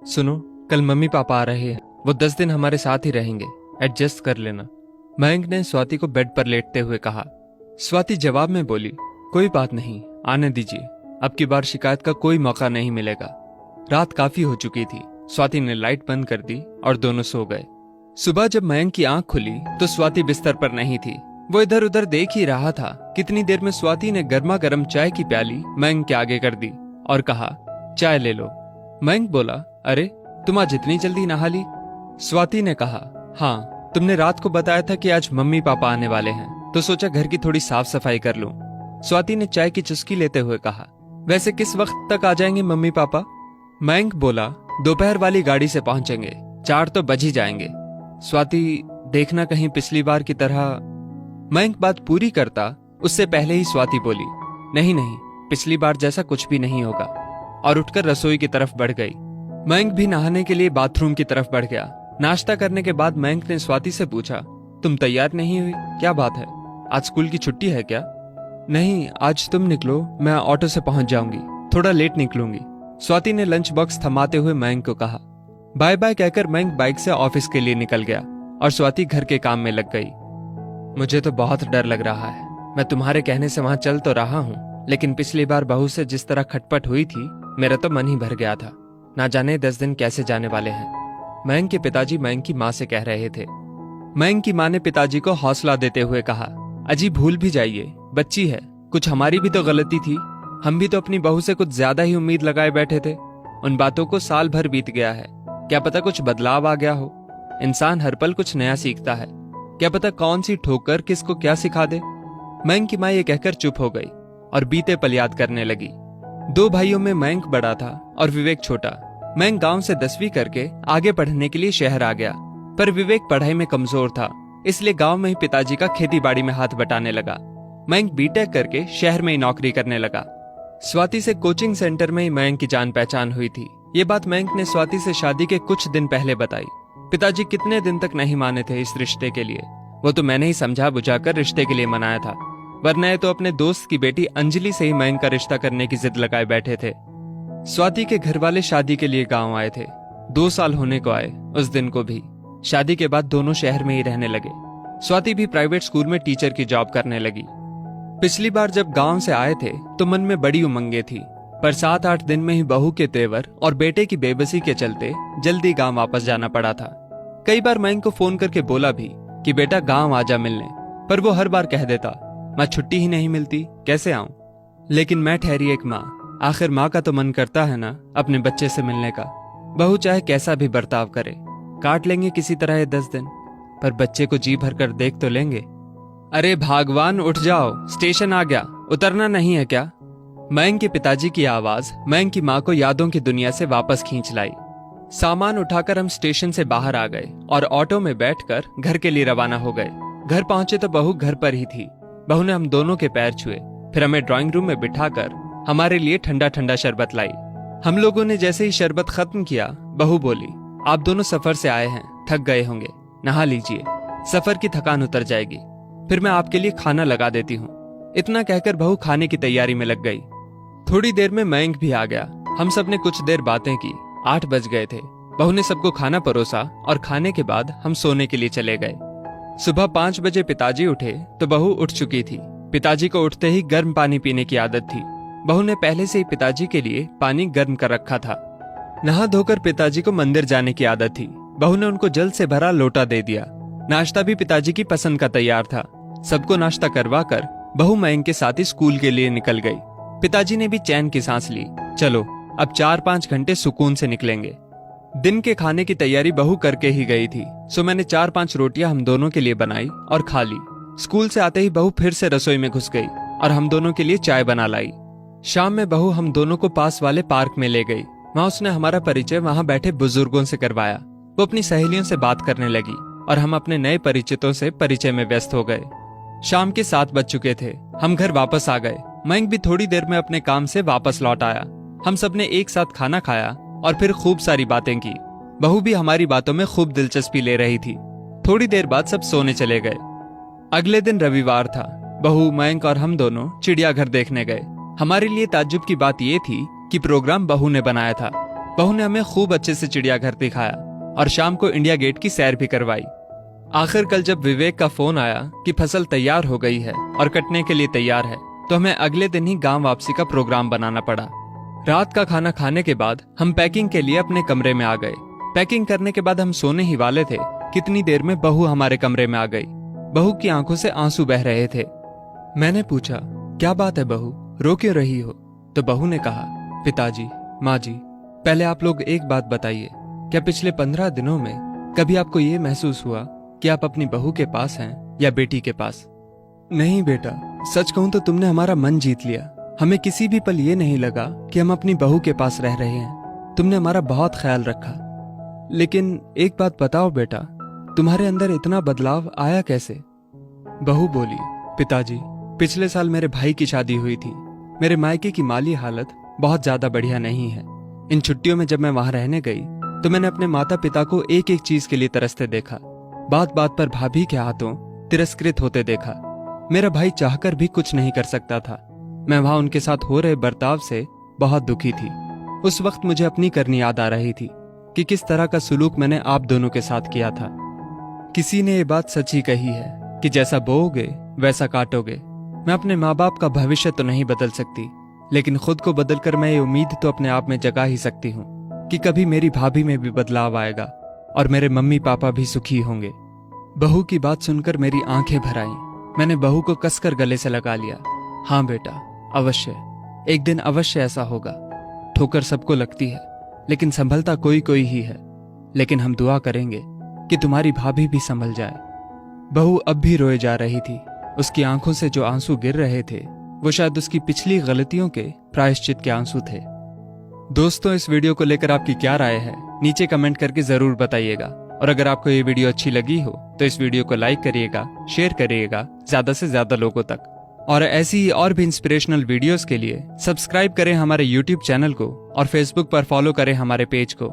सुनो, कल mummy papa आ रहे हैं। वो 10 दिन हमारे साथ ही रहेंगे, एडजस्ट कर लेना। मयंक ने स्वाति को बेड पर लेटते हुए कहा। स्वाति जवाब में बोली, कोई बात नहीं, आने दीजिए, अब की बार शिकायत का कोई मौका नहीं मिलेगा। रात काफी हो चुकी थी। स्वाति ने लाइट बंद कर दी और दोनों सो गए। सुबह जब मयंक की आंख खुली तो स्वाति बिस्तर पर नहीं थी। वो इधर उधर देख ही रहा था। कितनी देर में स्वाति ने गर्मा गर्म चाय की प्याली मयंक के आगे कर दी और कहा, चाय ले लो। मयंक बोला, अरे तुम आज इतनी जल्दी नहा ली? स्वाति ने कहा, हाँ, तुमने रात को बताया था कि आज मम्मी पापा आने वाले हैं, तो सोचा घर की थोड़ी साफ सफाई कर लूं। स्वाति ने चाय की चुस्की लेते हुए कहा, वैसे किस वक्त तक आ जाएंगे मम्मी पापा? मयंक बोला, दोपहर वाली गाड़ी से पहुंचेंगे, 4 तो बज ही जाएंगे। स्वाति, देखना कहीं पिछली बार की तरह। मयंक बात पूरी करता उससे पहले ही स्वाति बोली, नहीं नहीं, पिछली बार जैसा कुछ भी नहीं होगा, और उठकर रसोई की तरफ बढ़ गई। मयंक भी नहाने के लिए बाथरूम की तरफ बढ़ गया। नाश्ता करने के बाद मयंक ने स्वाति से पूछा, तुम तैयार नहीं हुई, क्या बात है? आज स्कूल की छुट्टी है क्या? नहीं, आज तुम निकलो, मैं ऑटो से पहुंच जाऊंगी, थोड़ा लेट निकलूंगी। स्वाति ने लंच बॉक्स थमाते हुए मयंक को कहा। बाय बाय कहकर मयंक बाइक से ऑफिस के लिए निकल गया और स्वाति घर के काम में लग गई। मुझे तो बहुत डर लग रहा है। मैं तुम्हारे कहने से वहां चल तो रहा हूँ, लेकिन पिछली बार बहू से जिस तरह खटपट हुई थी, मेरा तो मन ही भर गया था। ना जाने 10 दिन कैसे जाने वाले हैं। मयंक के पिताजी मयंक की माँ से कह रहे थे। मयंक की माँ ने पिताजी को हौसला देते हुए कहा, अजी भूल भी जाइए, बच्ची है, कुछ हमारी भी तो गलती थी। हम भी तो अपनी बहू से कुछ ज्यादा ही उम्मीद लगाए बैठे थे। उन बातों को साल भर बीत गया है, क्या पता कुछ बदलाव आ गया हो। इंसान हर पल कुछ नया सीखता है, क्या पता कौन सी ठोकर किसको क्या सिखा दे। मयंक की माँ ये कहकर चुप हो गई और बीते पल याद करने लगी। 2 भाइयों में मयंक बड़ा था और विवेक छोटा। मयंक गांव से 10वीं करके आगे पढ़ने के लिए शहर आ गया, पर विवेक पढ़ाई में कमजोर था, इसलिए गांव में ही पिताजी का खेती बाड़ी में हाथ बटाने लगा। मयंक बीटेक करके शहर में ही नौकरी करने लगा। स्वाति से कोचिंग सेंटर में ही मयंक की जान पहचान हुई थी। ये बात मयंक ने स्वाति से शादी के कुछ दिन पहले बताई। पिताजी कितने दिन तक नहीं माने थे इस रिश्ते के लिए। वो तो मैंने ही समझा बुझाकर रिश्ते के लिए मनाया था, वरना ये तो अपने दोस्त की बेटी अंजलि से ही मयंक का रिश्ता करने की जिद लगाए बैठे थे। स्वाति के घर वाले शादी के लिए गांव आए थे। 2 साल होने को आए उस दिन को भी। शादी के बाद दोनों शहर में ही रहने लगे। स्वाति भी प्राइवेट स्कूल में टीचर की जॉब करने लगी। पिछली बार जब गांव से आए थे तो मन में बड़ी उमंगे थी, पर 7-8 दिन में ही बहू के तेवर और बेटे की बेबसी के चलते जल्दी गांव वापस जाना पड़ा था। कई बार मयंक को फोन करके बोला भी कि बेटा गांव आजा मिलने, पर वो हर बार कह देता, माँ छुट्टी ही नहीं मिलती, कैसे आऊं? लेकिन मैं ठहरी एक माँ, आखिर माँ का तो मन करता है ना अपने बच्चे से मिलने का। बहू चाहे कैसा भी बर्ताव करे, काट लेंगे किसी तरह ये 10 दिन, पर बच्चे को जी भर कर देख तो लेंगे। अरे भगवान, उठ जाओ, स्टेशन आ गया, उतरना नहीं है क्या? मयंक के पिताजी की आवाज मयंक की माँ को यादों की दुनिया से वापस खींच लाई। सामान उठाकर हम स्टेशन से बाहर आ गए और ऑटो में बैठकर घर के लिए रवाना हो गए। घर पहुंचे तो बहू घर पर ही थी। बहू ने हम दोनों के पैर छुए, फिर हमें ड्राइंग रूम में बिठाकर हमारे लिए ठंडा ठंडा शरबत लाई। हम लोगों ने जैसे ही शरबत खत्म किया, बहू बोली, आप दोनों सफर से आए हैं, थक गए होंगे, नहा लीजिए, सफर की थकान उतर जाएगी, फिर मैं आपके लिए खाना लगा देती हूँ। इतना कहकर बहू खाने की तैयारी में लग गई। थोड़ी देर में मयंक भी आ गया। हम सब ने कुछ देर बातें की। 8 बज गए थे। बहू ने सबको खाना परोसा और खाने के बाद हम सोने के लिए चले गए। सुबह 5 बजे पिताजी उठे तो बहू उठ चुकी थी। पिताजी को उठते ही गर्म पानी पीने की आदत थी। बहू ने पहले से ही पिताजी के लिए पानी गर्म कर रखा था। नहा धोकर पिताजी को मंदिर जाने की आदत थी। बहू ने उनको जल से भरा लोटा दे दिया। नाश्ता भी पिताजी की पसंद का तैयार था। सबको नाश्ता करवा कर बहू मयंक के साथ ही स्कूल के लिए निकल गई। पिताजी ने भी चैन की सांस ली। चलो अब 4-5 घंटे सुकून से निकलेंगे। दिन के खाने की तैयारी बहू करके ही गई थी, सो मैंने 4-5 रोटियां हम दोनों के लिए बनाई और खा ली। स्कूल से आते ही बहू फिर से रसोई में घुस गई और हम दोनों के लिए चाय बना लाई। शाम में बहू हम दोनों को पास वाले पार्क में ले गई। वहां उसने हमारा परिचय वहां बैठे बुजुर्गों से करवाया। वो अपनी सहेलियों से बात करने लगी और हम अपने नए परिचितों से परिचय में व्यस्त हो गए। शाम के 7 बज चुके थे। हम घर वापस आ गए। मयंक भी थोड़ी देर में अपने काम से वापस लौट आया। हम सब ने एक साथ खाना खाया और फिर खूब सारी बातें की। बहू भी हमारी बातों में खूब दिलचस्पी ले रही थी। थोड़ी देर बाद सब सोने चले गए। अगले दिन रविवार था। बहू, मयंक और हम दोनों चिड़ियाघर देखने गए। हमारे लिए ताज्जुब की बात यह थी कि प्रोग्राम बहू ने बनाया था। बहू ने हमें खूब अच्छे से चिड़ियाघर दिखाया और शाम को इंडिया गेट की सैर भी करवाई। आखिर कल जब विवेक का फोन आया कि फसल तैयार हो गई है और कटने के लिए तैयार है, तो हमें अगले दिन ही गांव वापसी का प्रोग्राम बनाना पड़ा। रात का खाना खाने के बाद हम पैकिंग के लिए अपने कमरे में आ गए। पैकिंग करने के बाद हम सोने ही वाले थे, कितनी देर में बहू हमारे कमरे में आ गई। बहू की आंखों से आंसू बह रहे थे। मैंने पूछा, क्या बात है बहू, रो क्यों रही हो? तो बहू ने कहा, पिताजी, माँ जी, पहले आप लोग एक बात बताइए, क्या पिछले 15 दिनों में कभी आपको ये महसूस हुआ कि आप अपनी बहू के पास हैं या बेटी के पास? नहीं बेटा, सच कहूं तो तुमने हमारा मन जीत लिया। हमें किसी भी पल ये नहीं लगा कि हम अपनी बहू के पास रह रहे हैं। तुमने हमारा बहुत ख्याल रखा। लेकिन एक बात बताओ बेटा, तुम्हारे अंदर इतना बदलाव आया कैसे? बहू बोली, पिताजी, पिछले साल मेरे भाई की शादी हुई थी। मेरे मायके की माली हालत बहुत ज्यादा बढ़िया नहीं है। इन छुट्टियों में जब मैं वहां रहने गई तो मैंने अपने माता पिता को एक एक चीज के लिए तरसते देखा। बात बात पर भाभी के हाथों तिरस्कृत होते देखा। मेरा भाई चाहकर भी कुछ नहीं कर सकता था। मैं वहां उनके साथ हो रहे बर्ताव से बहुत दुखी थी। उस वक्त मुझे अपनी करनी याद आ रही थी कि किस तरह का सुलूक मैंने आप दोनों के साथ किया था। किसी ने ये बात सच ही कही है कि जैसा बोओगे वैसा काटोगे। मैं अपने माँ बाप का भविष्य तो नहीं बदल सकती, लेकिन खुद को बदलकर मैं ये उम्मीद तो अपने आप में जगा ही सकती हूँ कि कभी मेरी भाभी में भी बदलाव आएगा और मेरे मम्मी पापा भी सुखी होंगे। बहू की बात सुनकर मेरी आंखें भर आईं। मैंने बहू को कसकर गले से लगा लिया। हाँ बेटा, अवश्य, एक दिन अवश्य ऐसा होगा। ठोकर सबको लगती है, लेकिन संभलता कोई कोई ही है। लेकिन हम दुआ करेंगे कि तुम्हारी भाभी भी संभल जाए। बहू अब भी रोए जा रही थी। उसकी आंखों से जो आंसू गिर रहे थे वो शायद उसकी पिछली गलतियों के प्रायश्चित के आंसू थे। दोस्तों, इस वीडियो को लेकर आपकी क्या राय है, नीचे कमेंट करके जरूर बताइएगा। और अगर आपको ये वीडियो अच्छी लगी हो तो इस वीडियो को लाइक करिएगा, शेयर करिएगा ज्यादा से ज्यादा लोगों तक। और ऐसी ही और भी इंस्पिरेशनल वीडियोस के लिए सब्सक्राइब करें हमारे YouTube चैनल को और Facebook पर फॉलो करें हमारे पेज को।